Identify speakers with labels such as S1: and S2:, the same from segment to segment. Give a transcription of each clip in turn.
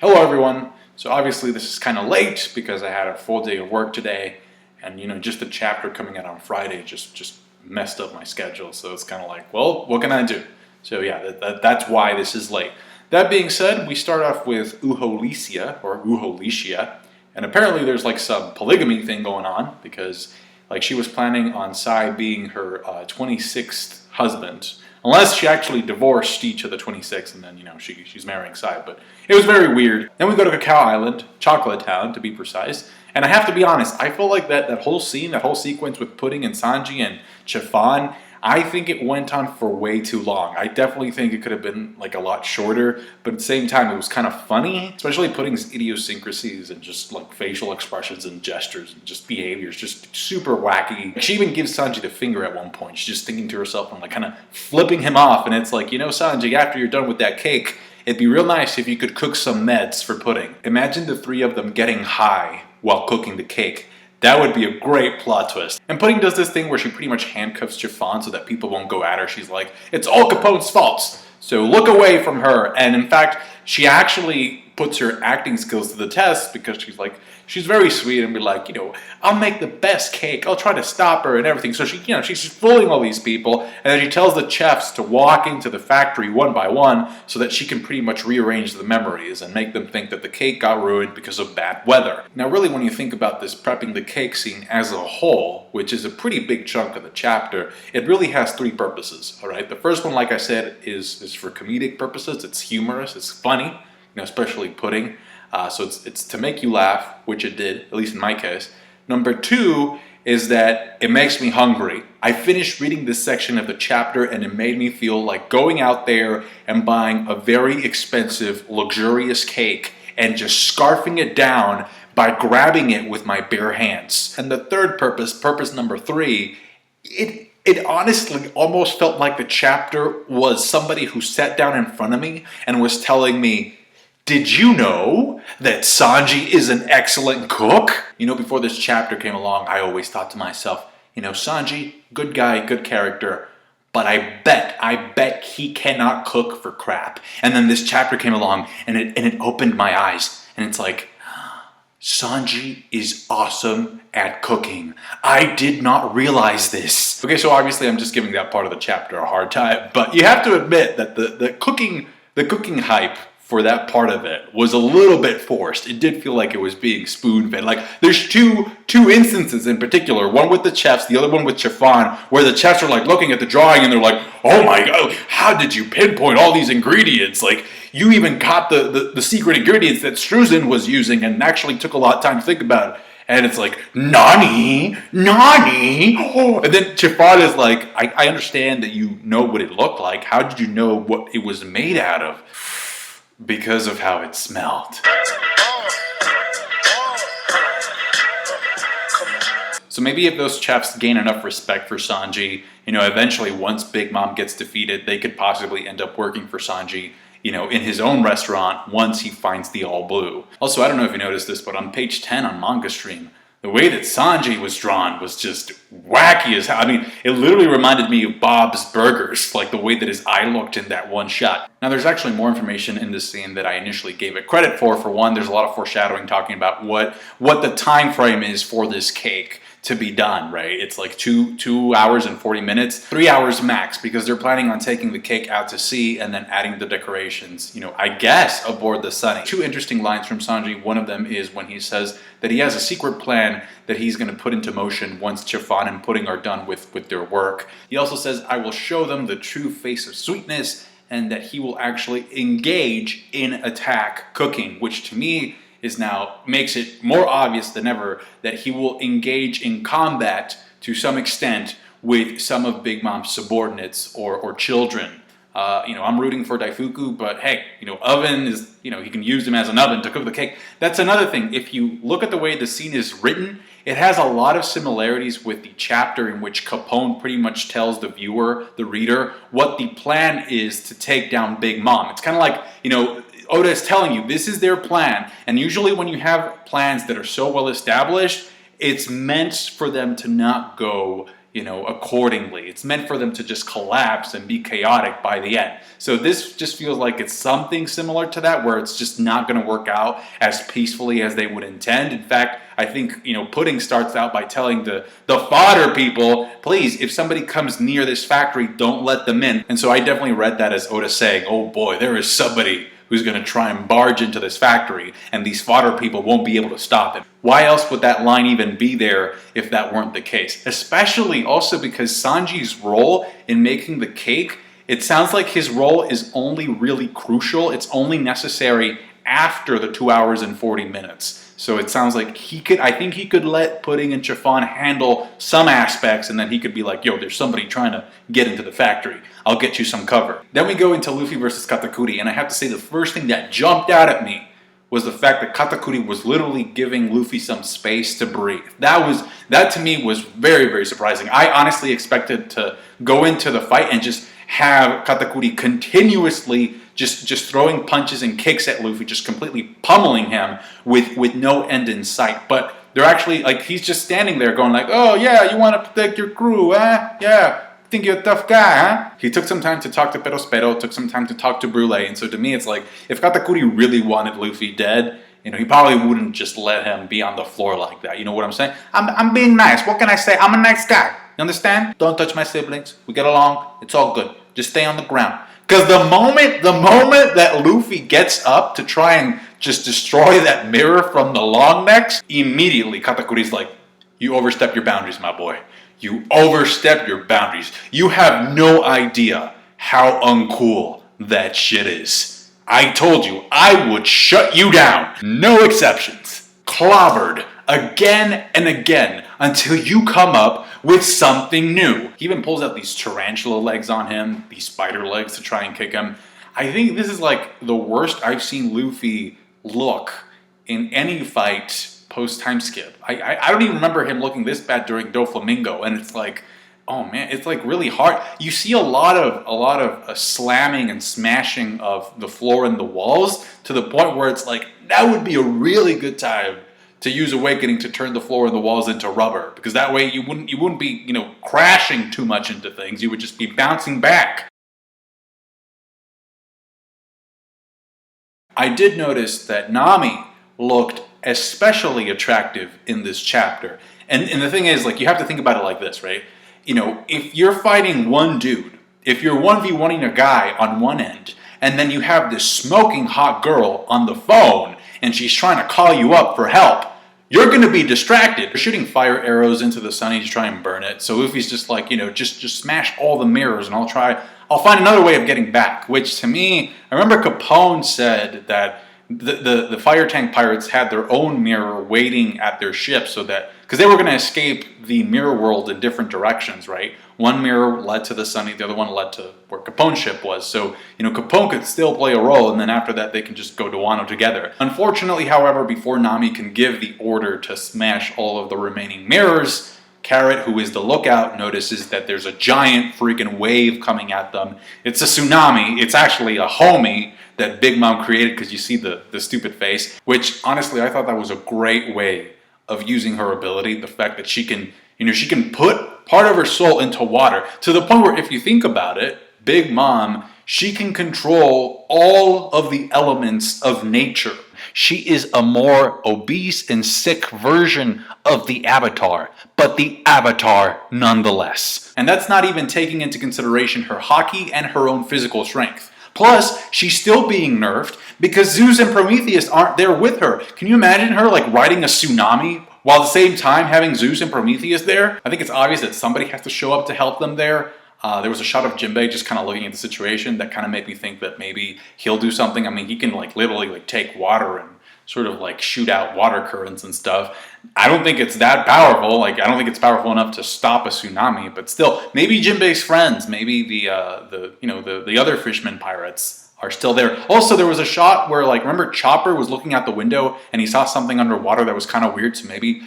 S1: Hello everyone. So obviously this is kind of late because I had a full day of work today, and just the chapter coming out on Friday just messed up my schedule. So it's kind of like, well, what can I do? So yeah, that's why this is late. That being said, we start off with Uholicia, and apparently there's like some polygamy thing going on because like she was planning on Sai being her 26th husband. Unless she actually divorced each of the 26 and then, she's marrying Sai. But it was very weird. Then we go to Cacao Island, Chocolate Town to be precise. And I have to be honest, I feel like that whole scene, that whole sequence with Pudding and Sanji and Chiffon, I think it went on for way too long. I definitely think it could have been like a lot shorter, but at the same time it was kind of funny, especially Pudding's idiosyncrasies and just like facial expressions and gestures and just behaviors, just super wacky. She even gives Sanji the finger at one point. She's just thinking to herself and like kind of flipping him off, and it's like, Sanji, after you're done with that cake, it'd be real nice if you could cook some meds for Pudding. Imagine the three of them getting high while cooking the cake. That would be a great plot twist. And Pudding does this thing where she pretty much handcuffs Chiffon so that people won't go at her. She's like, it's all Capone's fault, so look away from her. And in fact, she actually puts her acting skills to the test because she's very sweet and be like, I'll make the best cake. I'll try to stop her and everything. So she's fooling all these people, and then she tells the chefs to walk into the factory one by one so that she can pretty much rearrange the memories and make them think that the cake got ruined because of bad weather. Now, really, when you think about this prepping the cake scene as a whole, which is a pretty big chunk of the chapter, it really has three purposes, all right? The first one, like I said, is for comedic purposes. It's humorous, it's funny, especially Pudding. So it's to make you laugh, which it did, at least in my case. Number two is that it makes me hungry. I finished reading this section of the chapter and it made me feel like going out there and buying a very expensive, luxurious cake and just scarfing it down by grabbing it with my bare hands. And the third purpose number three, it honestly almost felt like the chapter was somebody who sat down in front of me and was telling me, did you know that Sanji is an excellent cook? Before this chapter came along, I always thought to myself, Sanji, good guy, good character, but I bet he cannot cook for crap. And then this chapter came along and it opened my eyes, and it's like, Sanji is awesome at cooking. I did not realize this. Okay, so obviously I'm just giving that part of the chapter a hard time, but you have to admit that the cooking hype for that part of it was a little bit forced. It did feel like it was being spoon-fed. Like, there's two instances in particular, one with the chefs, the other one with Chiffon, where the chefs are like looking at the drawing and they're like, oh my god, how did you pinpoint all these ingredients? Like, you even caught the secret ingredients that Struzan was using and actually took a lot of time to think about it. And it's like, Nani? Oh. And then Chiffon is like, I understand that you know what it looked like. How did you know what it was made out of? Because of how it smelled. So maybe if those chefs gain enough respect for Sanji, eventually once Big Mom gets defeated, they could possibly end up working for Sanji, in his own restaurant once he finds the All Blue. Also, I don't know if you noticed this, but on page 10 on Manga Stream, the way that Sanji was drawn was just wacky as hell. I mean, it literally reminded me of Bob's Burgers, like the way that his eye looked in that one shot. Now, there's actually more information in this scene that I initially gave it credit for. For one, there's a lot of foreshadowing talking about what the time frame is for this cake to be done, right? It's like 2 hours and 40 minutes, 3 hours max, because they're planning on taking the cake out to sea and then adding the decorations, I guess, aboard the Sunny. Two interesting lines from Sanji. One of them is when he says that he has a secret plan that he's going to put into motion once Chiffon and Pudding are done with their work. He also says, I will show them the true face of sweetness, and that he will actually engage in attack cooking, which to me makes it more obvious than ever that he will engage in combat to some extent with some of Big Mom's subordinates or children. I'm rooting for Daifuku, but hey, oven is, he can use him as an oven to cook the cake. That's another thing. If you look at the way the scene is written, it has a lot of similarities with the chapter in which Capone pretty much tells the viewer, the reader, what the plan is to take down Big Mom. It's kind of like, Oda is telling you this is their plan, and usually when you have plans that are so well established, it's meant for them to not go, accordingly. It's meant for them to just collapse and be chaotic by the end. So this just feels like it's something similar to that, where it's just not going to work out as peacefully as they would intend. In fact, I think, Pudding starts out by telling the fodder people, please, if somebody comes near this factory, don't let them in. And so I definitely read that as Oda saying, oh boy, there is somebody who's going to try and barge into this factory, and these fodder people won't be able to stop him. Why else would that line even be there if that weren't the case? Especially also because Sanji's role in making the cake, it sounds like his role is only really crucial. It's only necessary after the 2 hours and 40 minutes. So it sounds like I think he could let Pudding and Chiffon handle some aspects, and then he could be like, yo, there's somebody trying to get into the factory. I'll get you some cover. Then we go into Luffy versus Katakuri, and I have to say the first thing that jumped out at me was the fact that Katakuri was literally giving Luffy some space to breathe. That to me was very, very surprising. I honestly expected to go into the fight and just have Katakuri continuously just throwing punches and kicks at Luffy, just completely pummeling him with no end in sight. But they're actually, he's just standing there going like, oh yeah, you want to protect your crew, huh? Yeah, think you're a tough guy, huh? He took some time to talk to Perospero, took some time to talk to Brule, and so to me it's like, if Katakuri really wanted Luffy dead, he probably wouldn't just let him be on the floor like that. You know what I'm saying? I'm being nice. What can I say? I'm a nice guy. You understand? Don't touch my siblings. We get along. It's all good. Just stay on the ground. Because the moment that Luffy gets up to try and just destroy that mirror from the long necks, immediately Katakuri's like, you overstep your boundaries, my boy. You overstep your boundaries. You have no idea how uncool that shit is. I told you, I would shut you down. No exceptions. Clobbered again and again until you come up with something new. He even pulls out these tarantula legs on him, these spider legs to try and kick him. I think this is like the worst I've seen Luffy look in any fight post-time skip. I don't even remember him looking this bad during Doflamingo, and it's like, oh man, it's like really hard. You see a lot of slamming and smashing of the floor and the walls to the point where it's like, that would be a really good time to use Awakening to turn the floor and the walls into rubber, because that way you wouldn't be, crashing too much into things. You would just be bouncing back. I did notice that Nami looked especially attractive in this chapter. And the thing is, you have to think about it like this, right? If you're fighting one dude, if you're 1v1ing a guy on one end, and then you have this smoking hot girl on the phone, and she's trying to call you up for help, you're going to be distracted. They're shooting fire arrows into the sunny to try and burn it. So Luffy's just like, just smash all the mirrors and I'll find another way of getting back. Which to me, I remember Capone said that the fire tank pirates had their own mirror waiting at their ship so that, because they were going to escape the mirror world in different directions, right? One mirror led to the sunny, the other one led to where Capone's ship was. So, Capone could still play a role, and then after that they can just go to Wano together. Unfortunately, however, before Nami can give the order to smash all of the remaining mirrors, Carrot, who is the lookout, notices that there's a giant freaking wave coming at them. It's a tsunami. It's actually a homie that Big Mom created, because you see the stupid face, which honestly I thought that was a great way of using her ability. The fact that she can, she can put part of her soul into water to the point where, if you think about it, Big Mom, she can control all of the elements of nature. She is a more obese and sick version of the Avatar, but the Avatar nonetheless. And that's not even taking into consideration her haki and her own physical strength. Plus, she's still being nerfed because Zeus and Prometheus aren't there with her. Can you imagine her riding a tsunami while at the same time having Zeus and Prometheus there? I think it's obvious that somebody has to show up to help them there. There was a shot of Jinbei just kind of looking at the situation that kind of made me think that maybe he'll do something. I mean, he can literally take water and sort of shoot out water currents and stuff. I don't think it's that powerful. I don't think it's powerful enough to stop a tsunami, but still, maybe Jinbei's friends, maybe the other fisherman pirates are still there. Also, there was a shot where, remember Chopper was looking out the window and he saw something underwater that was kind of weird, so maybe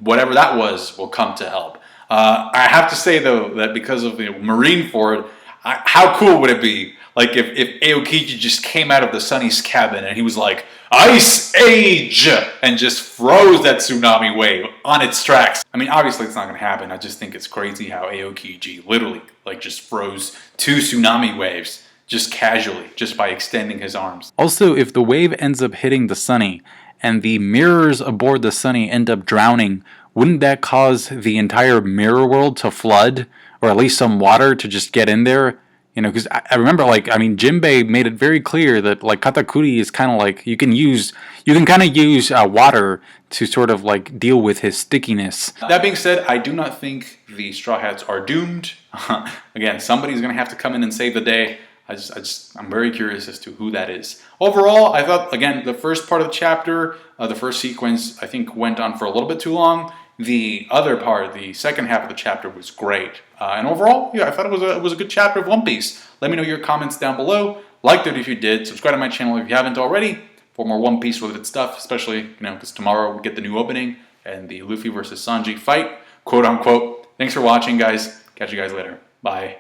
S1: whatever that was will come to help. I have to say, though, that because of Marineford, how cool would it be? Like if Aokiji just came out of the Sunny's cabin and he was like, Ice Age! And just froze that tsunami wave on its tracks. I mean, obviously it's not going to happen. I just think it's crazy how Aokiji literally like just froze 2 tsunami waves just casually, just by extending his arms.
S2: Also, if the wave ends up hitting the Sunny and the mirrors aboard the Sunny end up drowning, wouldn't that cause the entire mirror world to flood? Or at least some water to just get in there? You know, because I remember, like, I mean, Jinbei made it very clear that, like, Katakuri is kind of like, you can kind of use water to sort of, like, deal with his stickiness.
S1: That being said, I do not think the Straw Hats are doomed. Again, somebody's going to have to come in and save the day. I'm very curious as to who that is. Overall, I thought, again, the first part of the chapter, the first sequence, I think went on for a little bit too long. The other part, the second half of the chapter, was great. And overall, yeah, I thought it was a good chapter of One Piece. Let me know your comments down below. Like it if you did. Subscribe to my channel if you haven't already for more One Piece related stuff, especially, you know, because tomorrow we get the new opening and the Luffy versus Sanji fight, quote unquote. Thanks for watching, guys. Catch you guys later. Bye.